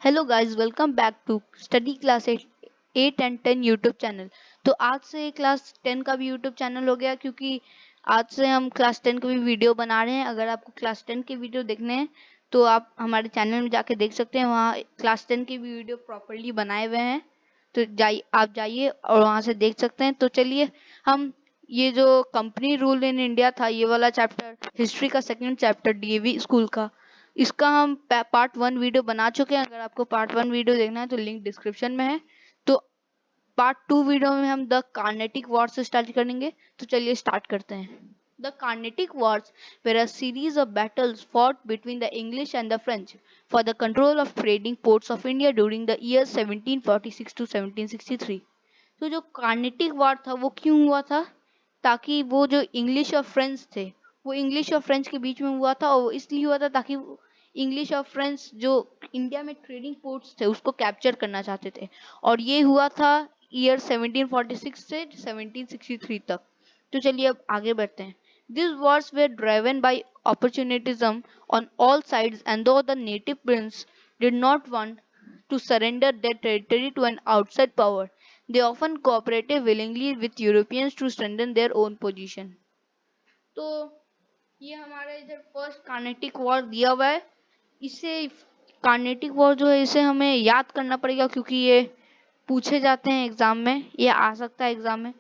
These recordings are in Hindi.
Hello guys, welcome back to study class 8 and 10 YouTube channel. तो आज से क्लास 10 का भी यूट्यूब चैनल हो गया, क्योंकि आज से हम क्लास 10 का भी वीडियो बना रहे हैं। अगर आपको क्लास 10 के वीडियो देखने हैं तो आप हमारे चैनल में जाके देख सकते हैं, वहाँ क्लास 10 के भी वीडियो प्रॉपरली बनाए हुए हैं। तो आप जाइए और वहाँ से देख सकते हैं। तो चलिए, हम ये जो कंपनी रूल इन इंडिया था, ये वाला चैप्टर, हिस्ट्री का सेकंड चैप्टर डीएवी स्कूल का, इसका हम पार्ट 1 वीडियो बना चुके हैं। अगर आपको पार्ट 1 वीडियो देखना है तो लिंक डिस्क्रिप्शन में है। तो पार्ट 2 वीडियो में हम द कार्नेटिक वॉर से स्टार्ट करेंगे। तो चलिए स्टार्ट करते हैं। The Carnatic Wars were a series of battles fought between the English and the French for the control of trading ports of India during the years 1746 to 1763। तो जो कार्नेटिक वॉर था वो क्यों हुआ था? ताकि वो जो इंग्लिश और फ्रेंच थे, वो इंग्लिश और फ्रेंच के बीच में हुआ था, और इसलिए हुआ था ताकि इंग्लिश और फ्रेंच जो इंडिया में ट्रेडिंग पोर्ट्स थे उसको कैप्चर करना चाहते थे। और ये हुआ था ईयर 1746 से 1763 तक। तो चलिए अब आगे बढ़ते हैं। These wars were driven by opportunism on all sides, and though the native prince did not want to surrender their territory to an outside power, they often cooperated willingly with Europeans to strengthen their own position। तो ये हमारे इधर फर्स्ट कार्नेटिक वॉर दिया हुआ है। इसे कार्नेटिक वॉर जो है इसे हमें याद करना पड़ेगा, क्योंकि ये पूछे जाते हैं एग्जाम में, ये आ सकता है एग्जाम में।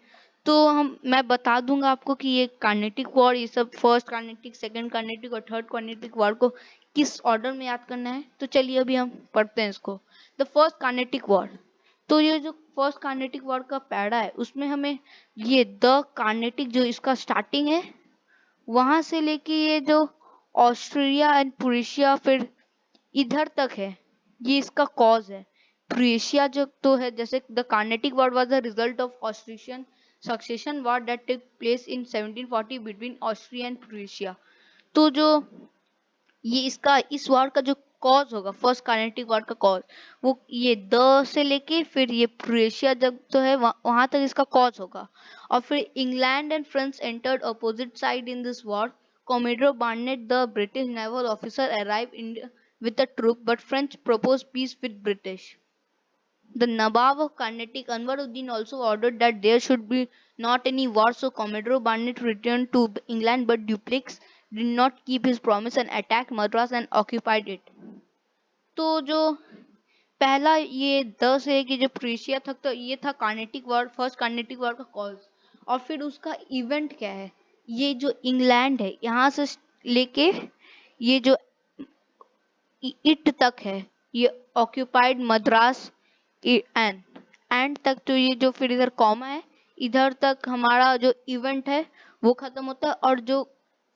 तो मैं बता दूंगा आपको कि ये कार्नेटिक वॉर, ये सब फर्स्ट कार्नेटिक, सेकंड कार्नेटिक और थर्ड कार्नेटिक वॉर को किस ऑर्डर में याद करना है। तो चलिए अभी हम पढ़ते हैं इसको। The first Carnatic war. तो ये जो फर्स्ट कार्नेटिक वॉर का पैरा है उसमें हमें ये द कार्नेटिक, जो इसका स्टार्टिंग है, वहां से लेके ये जो ऑस्ट्रिया एंड प्रूशिया फिर इधर तक है, ये इसका कॉज है। प्रूशिया जो तो है, जैसे the Carnatic war was the result of Austrian succession war that took place in 1740 between Austria and Prussia. तो जो ये इसका इस वॉर का जो कॉज होगा, फर्स्ट कार्नेटिक वॉर का कॉज, वो ये द से लेके फिर ये प्रूशिया जब तो है वहां तक इसका कॉज होगा। और फिर England and France entered opposite side in this war. Commodore Barnett, the British naval officer, arrived in with a troop, but French proposed peace with British. The Nawab of Carnatic, Anwaruddin, also ordered that there should be not any war, so Commodore Barnett returned to England, but Dupleix did not keep his promise and attacked Madras and occupied it। तो जो पहला ये 10 है कि जो प्रूशिया तक, तो ये था Carnatic war, first Carnatic war का कॉज। और फिर उसका इवेंट क्या है, ये जो इंग्लैंड है यहाँ से लेके ये जो इट तक है, ये ऑक्यूपाइड मद्रास एंड तक, तो ये जो फिर इधर कॉमा है, इधर तक हमारा जो इवेंट है वो खत्म होता है। और जो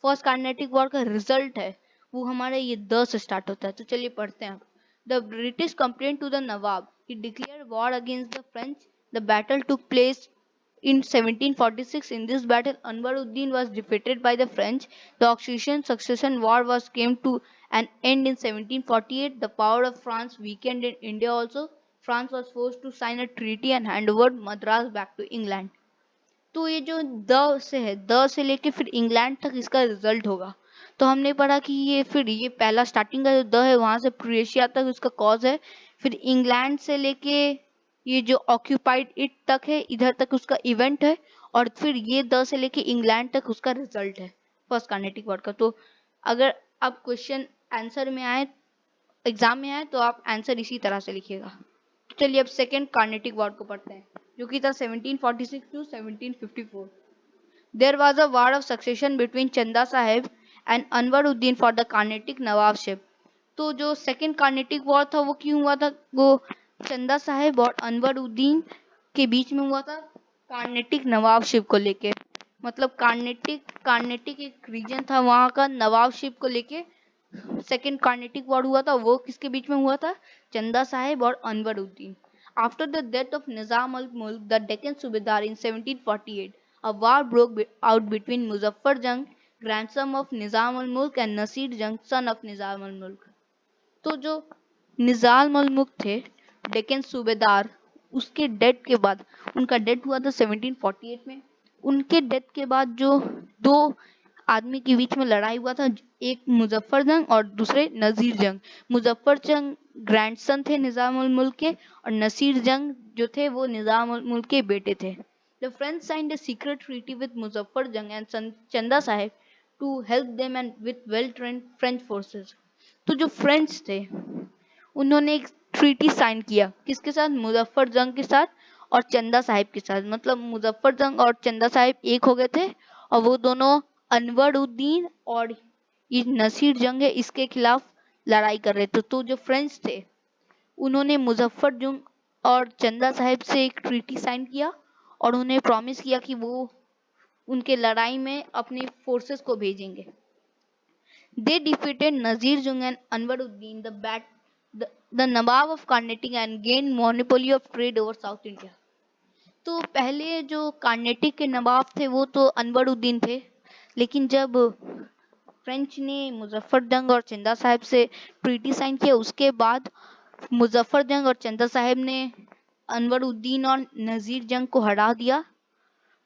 फर्स्ट कार्नेटिक वॉर का रिजल्ट है वो हमारे ये 10 से स्टार्ट होता है। तो चलिए पढ़ते हैं। The British complain to the nawab, he declare war against the French. The battle took place in 1746. In this battle, Anwaruddin was defeated by the French. The Austrian Succession War came to an end in 1748. The power of France weakened in India also. France was forced to sign a treaty and hand over Madras back to England। तो ये जो द से है, द से लेके फिर इंग्लैंड तक इसका रिजल्ट होगा। तो हमने पढ़ा कि ये फिर ये पहला स्टार्टिंग का जो द है वहां से प्रूशिया तक उसका कॉज है। फिर इंग्लैंड से लेके ये जो ऑक्यूपाइड इट तक है, इधर तक उसका इवेंट है। और फिर ये 10 से लेके इंग्लैंड तक उसका रिजल्ट है फर्स्ट कार्नेटिक वॉर का। तो अगर आप क्वेश्चन आंसर में आए, एग्जाम में आए, तो आप आंसर इसी तरह से लिखिएगा। तो चलिए अब सेकेंड कार्नेटिक वॉर को पढ़ते हैं, जो कि था 1746 to 1754। There was a war of succession between Chanda Sahib and Anwaruddin for the Carnatic nawabship. तो जो सेकेंड कार्नेटिक वॉर था वो क्यों हुआ था? वो चंदा साहेब और अनवरुद्दीन के बीच में हुआ था कार्नेटिक नवाबशिप को लेके। मतलब कार्नेटिक एक रीजन था वहां का, नवाबशिप को लेके सेकेंड कार्नेटिक वॉर हुआ था। वो किसके बीच में हुआ था? चंदा साहेब और Anwaruddin. After the death of Nizam al Mulk the Deccan सूबेदार इन 1748, a war broke out between Muzaffar जंग, grandson of निजाम अल मुल्क, and नसीर जंग, son of निजाम अल मुल्क। तो जो निजाम अल मुल्क थे, डेक्कन सूबेदार, उसके डेथ के बाद, उनका डेथ हुआ था 1748 में। उनके डेथ के बाद जो दो आदमी के बीच में लड़ाई हुआ था, एक मुजफ्फर जंग और दूसरे नजीर जंग। मुजफ्फर जंग ग्रैंडसन थे निजाम उल मुल्क के, और नसीर जंग जो थे वो निजाम उल मुल्क के बेटे थे। The French signed a secret treaty with Muzaffar Jung and Chanda Sahib to help them and with well trained French forces. तो जो फ्रेंच थे उन्होंने एक ट्रीटी साइन किया, किसके साथ? मुजफ्फर जंग के साथ और चंदा साहिब के साथ। मतलब मुजफ्फर जंग और चंदा साहिब एक हो गए थे, और वो दोनों अनवर उद्दीन और ये नसीर जंग है इसके खिलाफ लड़ाई कर रहे थे। तो जो फ्रेंच थे उन्होंने मुजफ्फर जंग और चंदा साहिब से एक ट्रीटी साइन किया और उन्हें प्रॉमिस किया कि वो उनके लड़ाई में अपनी फोर्सेस को भेजेंगे। They defeated Nazir Jung and Anwaruddin, the Nawab of Carnatic, and gained monopoly of trade over South India. तो पहले जो कार्नेटिक के नवाब थे वो तो अनवरुद्दीन थे, लेकिन जब फ्रेंच ने मुजफ्फर जंग और चंदा साहिब से ट्रीटी साइन किया उसके बाद मुजफ्फर जंग और चंदा साहिब ने अनवरुद्दीन और नजीर जंग को हरा दिया।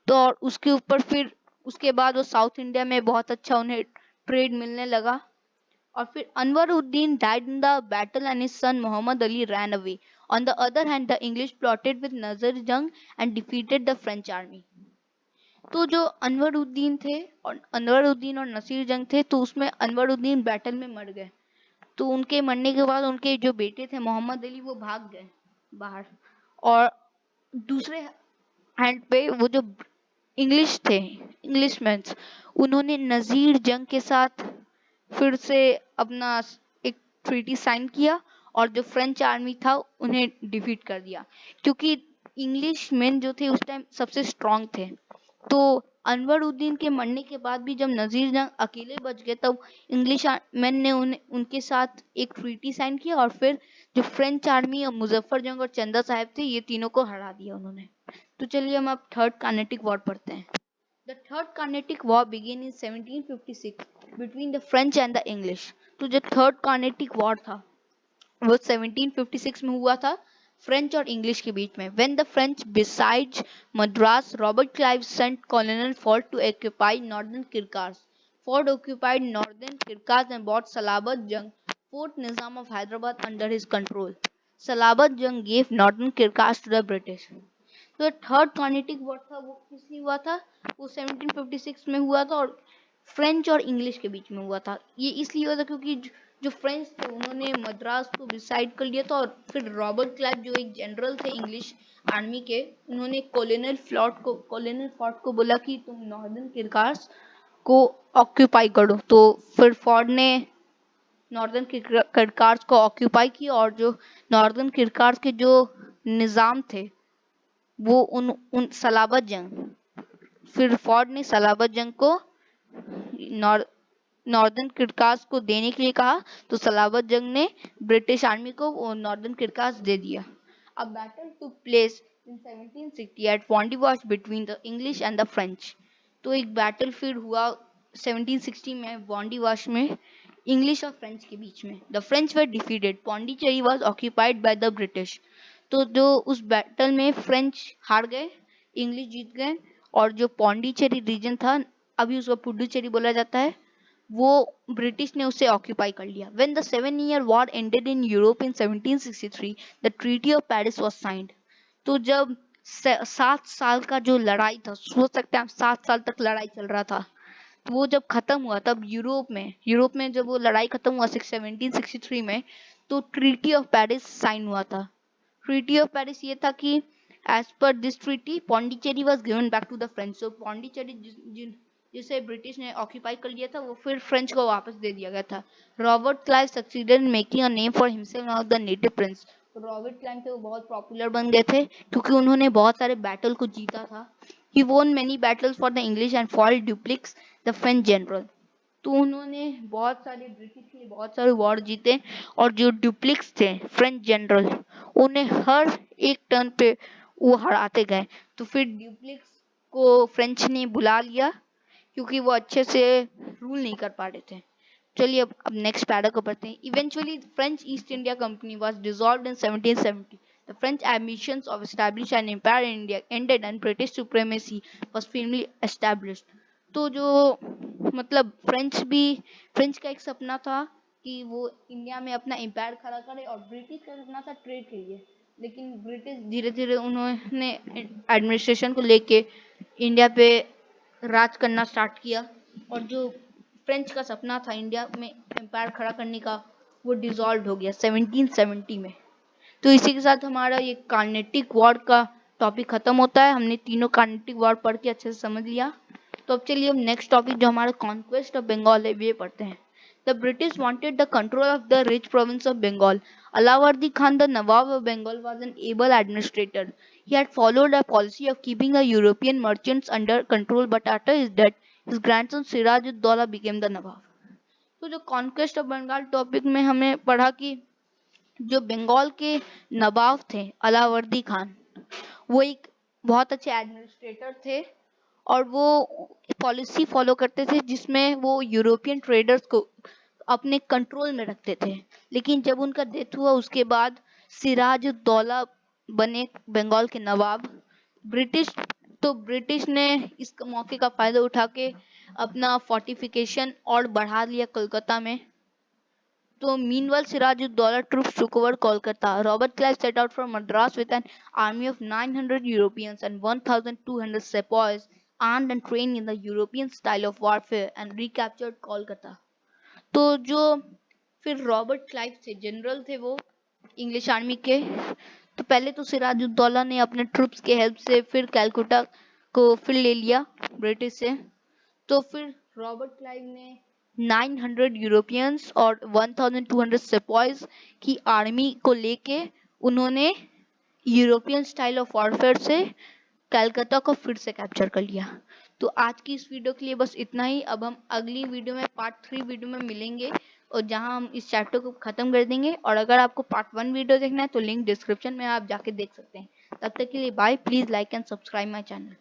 तो और उसके ऊपर फिर उसके बाद वो साउथ इंडिया में बहुत अच्छा उन्हें ट्रेड मिलने लगा। और फिर Anwaruddin died in the battle and his son Muhammad Ali ran away. On the other hand, the English plotted with Nazir Jung and defeated the French army. तो जो अनवरुद्दीन और नसीर जंग थे, तो उसमें अनवरुद्दीन बैटल में मर गए। तो उनके मरने के बाद उनके जो बेटे थे मोहम्मद अली वो भाग गए बाहर, और दूसरे हैंड पे वो जो इंग्लिश थे, इंग्लिशमैन, उन्होंने नजीर जंग के साथ फिर से अपना एक ट्रीटी साइन किया और जो फ्रेंच आर्मी था उन्हें डिफीट कर दिया, क्योंकि इंग्लिश मैन जो थे उस टाइम सबसे स्ट्रांग थे। तो अनवरुद्दीन के मरने के बाद भी जब नजीर जंग अकेले बच गए तब इंग्लिश मैन ने उनके साथ एक ट्रीटी साइन किया और फिर जो फ्रेंच आर्मी और मुजफ्फर जंग और चंदा साहब थे ये तीनों को हरा दिया उन्होंने। तो चलिए हम अब थर्ड कार्नेटिक वॉर पढ़ते हैं। The Third Carnatic War began in 1756 between the French and the English. तो जो थर्ड कार्नेटिक वॉर था वो 1756 में हुआ था फ्रेंच और इंग्लिश के बीच में। When the French besieged Madras, Robert Clive sent Colonel Ford to occupy northern Kirkaz. Ford occupied northern Kirkaz and brought Salabat Jung, Fort Nizam of Hyderabad, under his control. Salabat Jung gave northern Kirkaz to the British. तो थर्ड कार्नेटिक वॉर था वो किस लिए हुआ था? वो 1756 में हुआ था और फ्रेंच और इंग्लिश के बीच में हुआ था। ये इसलिए हुआ था क्योंकि जो फ्रेंच थे उन्होंने मद्रास को डिसाइड कर लिया था, और फिर रॉबर्ट क्लाइव जो एक जनरल थे इंग्लिश आर्मी के, उन्होंने कॉलोनल फोर्ड को बोला कि तुम नॉर्दर्न किरकार्स को ऑक्यूपाई करो। तो फिर फोर्ड ने नॉर्दर्न किरकार्स को ऑक्यूपाई किया और जो नॉर्दर्न किरकार्स के जो निज़ाम थे वो उन सलाबत जंग, फिर फोर्ड ने सलाबत जंग को नॉर्दर्न किरकास को देने के लिए कहा, तो सलाबत जंग ने ब्रिटिश आर्मी को नॉर्दर्न किरकास दे दिया। A battle took place in 1760 at Wandiwash between the English and the French. तो एक बैटल फिर हुआ 1760 में वांडीवाश में इंग्लिश और फ्रेंच के बीच में। The French were defeated, Pondicherry was occupied by the British. तो जो उस बैटल में फ्रेंच हार गए, इंग्लिश जीत गए, और जो पौंडीचेरी रीजन था, अभी उसको पुडुचेरी बोला जाता है, वो ब्रिटिश ने उसे ऑक्यूपाई कर लिया। When the 7-year war ended in Europe in 1763, the Treaty of Paris was signed. तो जब 7 साल का जो लड़ाई था, सोच सकते हैं 7 साल तक लड़ाई चल रहा था, तो वो जब खत्म हुआ तब यूरोप में जब वो लड़ाई खत्म हुआ 1763 में, तो ट्रीटी ऑफ पेरिस साइन हुआ था। ट्रीटी ऑफ पेरिस ये था कि as per this treaty Pondicherry was given back to the French. So Pondicherry जिसे ब्रिटिश ने ऑक्यूपाई कर लिया था वो फिर फ्रेंच को वापस दे दिया गया था। Robert Clive succeeded in making a name for himself of the native Prince. तो रॉबर्ट क्लाइव थे वो बहुत पॉपुलर बन गए थे क्योंकि उन्होंने बहुत सारे बैटल को जीता था। He won many battles for the English and foiled Dupleix the French general. तो उन्होंने बहुत सारे ब्रिटिश के लिए बहुत सारे वॉर जीते, और जो ड्यूप्लिक्स थे फ्रेंच जनरल उन्हें हर एक टर्न पे वो हराते गए। तो फिर ड्यूप्लिक्स को फ्रेंच ने बुला लिया क्योंकि वो अच्छे से रूल नहीं कर पा रहे थे। चलिए अब नेक्स्ट पैरा को पढ़ते हैं। Eventually French east India company was dissolved in 1770. The French ambitions of establishing an empire in India ended and British supremacy was firmly established. तो जो मतलब फ्रेंच का एक सपना था कि वो इंडिया में अपना एम्पायर खड़ा करे, और ब्रिटिश का सपना था ट्रेड के लिए। लेकिन ब्रिटिश धीरे धीरे उन्होंने एडमिनिस्ट्रेशन को लेके इंडिया पे राज करना स्टार्ट किया, और जो फ्रेंच का सपना था इंडिया में एम्पायर खड़ा करने का, वो डिसॉल्व हो गया 1770 में। तो इसी के साथ हमारा ये कार्नेटिक वॉर का टॉपिक खत्म होता है। हमने तीनों कार्नेटिक वॉर पढ़ के अच्छे से समझ लिया। तो अब चलिए हम नेक्स्ट टॉपिक जो हमारा कॉन्क्वेस्ट ऑफ बंगाल है ये पढ़ते हैं। The British wanted the control of the rich province of Bengal. Alivardi Khan, the Nawab of Bengal, was an able administrator. He had followed a policy of keeping the European merchants under control, but after his death, his grandson Siraj-ud-Dौला became the Nawab. तो जो कॉन्क्वेस्ट ऑफ बंगाल टॉपिक में हमें पढ़ा कि जो बंगाल के नवाब थे अलावर्दी खान, वो एक बहुत अच्छे एडमिनिस्ट्रेटर थे, और वो पॉलिसी फॉलो करते थे जिसमें वो यूरोपियन ट्रेडर्स को अपने कंट्रोल में रखते थे। लेकिन जब उनका डेथ हुआ उसके बाद सिराज उद्दौला बने बंगाल के नवाब। ब्रिटिश ब्रिटिश ने इस मौके का फायदा उठा के अपना फोर्टिफिकेशन और बढ़ा लिया कोलकाता में। तो meanwhile Siraj-ud-Daulah troops took over Kolkata. Robert Clive set out from Madras with an army of 900 Europeans and 1,200 sepoys, armed and trained in the European style of warfare, and recaptured Kolkata. तो जो फिर रॉबर्ट क्लाइव थे, जनरल थे वो इंग्लिश आर्मी के। तो पहले तो सिराजुद्दौला ने अपने ट्रूप्स के हेल्प से फिर कैलकुटा को फिर ले लिया ब्रिटिश से। तो फिर रॉबर्ट क्लाइव ने 900 यूरोपियंस और 1,200 सेपॉयज की आर्मी को लेके उन्होंने यूरोपियन स्टाइल ऑफ वॉरफेयर से कलकत्ता को फिर से कैप्चर कर लिया। तो आज की इस वीडियो के लिए बस इतना ही। अब हम अगली वीडियो में पार्ट 3 वीडियो में मिलेंगे, और जहां हम इस चैप्टर को खत्म कर देंगे। और अगर आपको पार्ट 1 वीडियो देखना है तो लिंक डिस्क्रिप्शन में आप जाके देख सकते हैं। तब तक के लिए bye. Please like and subscribe my channel.